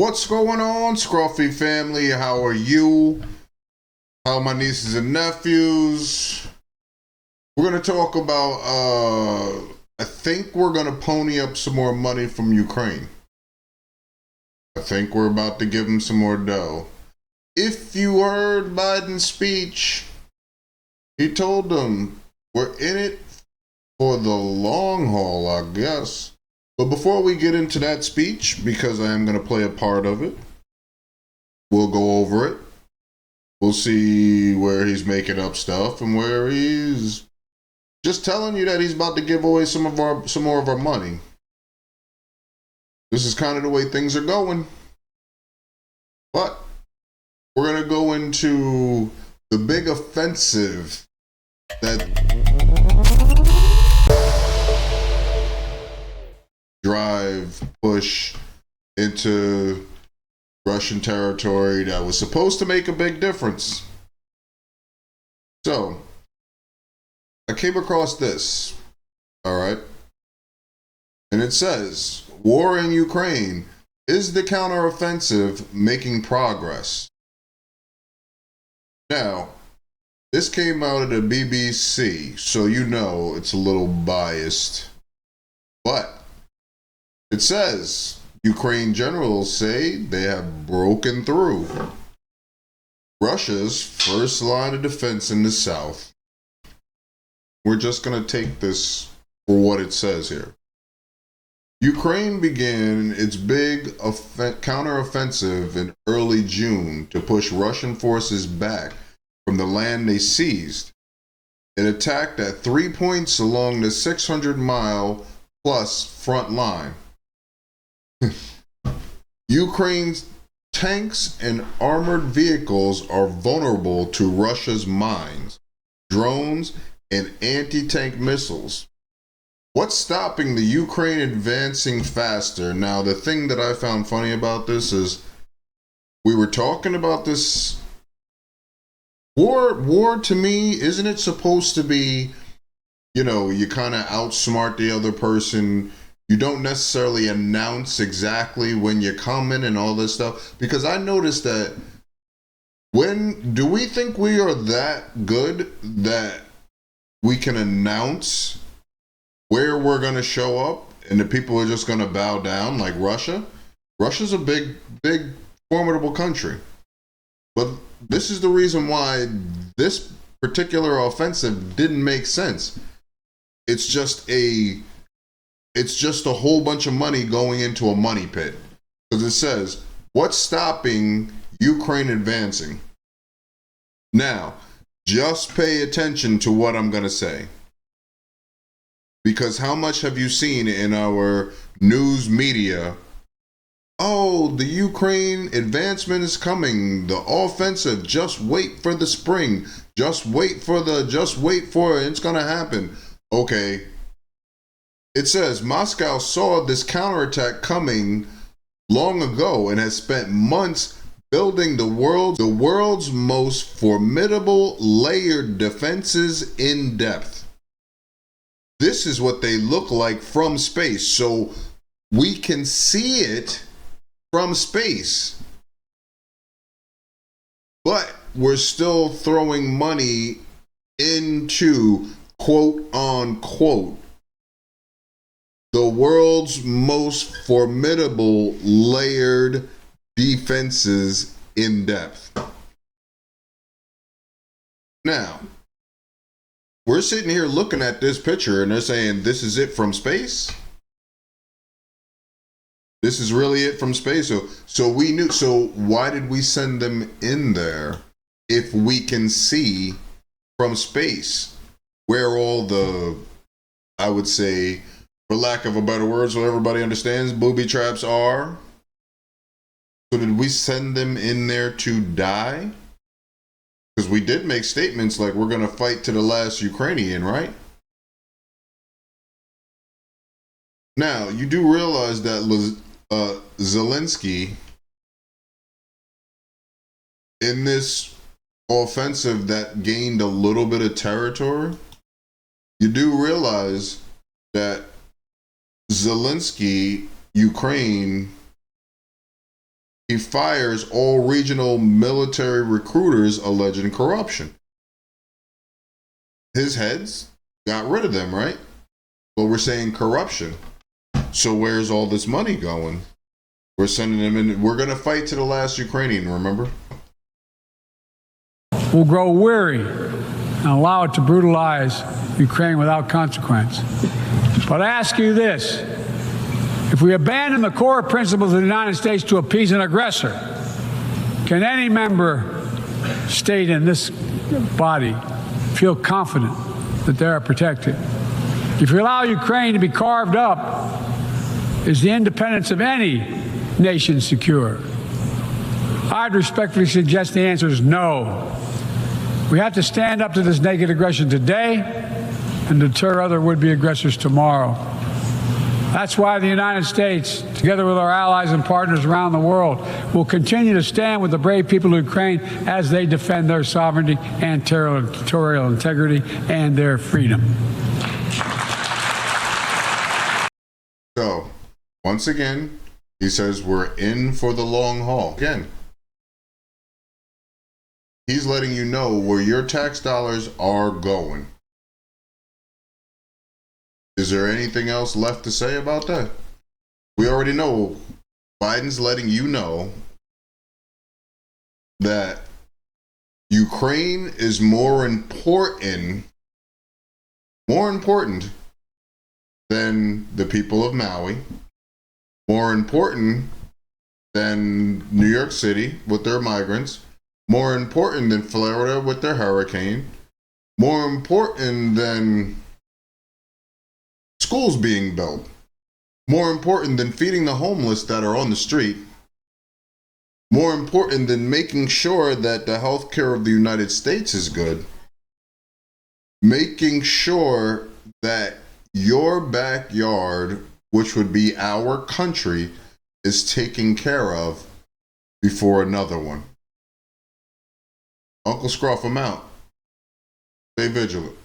What's going on, Scruffy family? How are you? How are my nieces and nephews? We're going to talk about, I think we're going to pony up some more money from Ukraine. I think we're about to give them some more dough. If you heard Biden's speech, he told them we're in it for the long haul, I guess. But before we get into that speech, because I am going to play a part of it, we'll go over it. We'll see where he's making up stuff and where he's just telling you that he's about to give away some more of our money. This is kind of the way things are going. But we're going to go into the big offensive that push into Russian territory that was supposed to make a big difference. So, I came across this, all right? And it says, war in Ukraine, is the counteroffensive making progress? Now, this came out of the BBC, so you know it's a little biased. But it says, Ukraine generals say they have broken through Russia's first line of defense in the south. We're just going to take this for what it says here. Ukraine began its big counteroffensive in early June to push Russian forces back from the land they seized. It attacked at 3 points along the 600-mile plus front line. Ukraine's tanks and armored vehicles are vulnerable to Russia's mines, drones, and anti-tank missiles. What's stopping the Ukraine advancing faster? Now, the thing that I found funny about this is we were talking about this war to me, isn't it supposed to be, you kind of outsmart the other person. You don't necessarily announce exactly when you're coming and all this stuff. Because I noticed that do we think we are that good that we can announce where we're going to show up and the people are just going to bow down like Russia? Russia's a big, formidable country. But this is the reason why this particular offensive didn't make sense. It's just a whole bunch of money going into a money pit. Because it says, what's stopping Ukraine advancing? Now, just pay attention to what I'm going to say. Because how much have you seen in our news media? Oh, the Ukraine advancement is coming. The offensive, just wait for the spring. Just wait for it. It's going to happen. Okay. It says Moscow saw this counterattack coming long ago and has spent months building the world's most formidable layered defenses in depth. This is what they look like from space, so we can see it from space. But we're still throwing money into, quote unquote, the world's most formidable layered defenses in depth. Now, we're sitting here looking at this picture and they're saying this is it from space. This is really it from space. So we knew. So why did we send them in there if we can see from space where all the, I would say, for lack of a better word, so everybody understands, booby traps are? So did we send them in there to die? Because we did make statements like we're going to fight to the last Ukrainian, right? Now, you do realize that Zelensky, in this offensive that gained a little bit of territory, you do realize that Zelensky, Ukraine, he fires all regional military recruiters alleging corruption. His heads got rid of them, right? But we're saying corruption. So where's all this money going? We're sending them in. We're going to fight to the last Ukrainian, remember? Will grow weary and allow it to brutalize Ukraine without consequence. But I ask you this: if we abandon the core principles of the United States to appease an aggressor, can any member state in this body feel confident that they are protected? If you allow Ukraine to be carved up, is the independence of any nation secure? I'd respectfully suggest the answer is no. We have to stand up to this naked aggression today and deter other would-be aggressors tomorrow. That's why the United States, together with our allies and partners around the world, will continue to stand with the brave people of Ukraine as they defend their sovereignty and territorial integrity and their freedom. So, once again, he says we're in for the long haul. Again, he's letting you know where your tax dollars are going. Is there anything else left to say about that? We already know Biden's letting you know that Ukraine is more important than the people of Maui, more important than New York City with their migrants, more important than Florida with their hurricane, more important than schools being built, more important than feeding the homeless that are on the street, more important than making sure that the health care of the United States is good, making sure that your backyard, which would be our country, is taken care of before another one. Uncle Scruff, I'm out. Stay vigilant.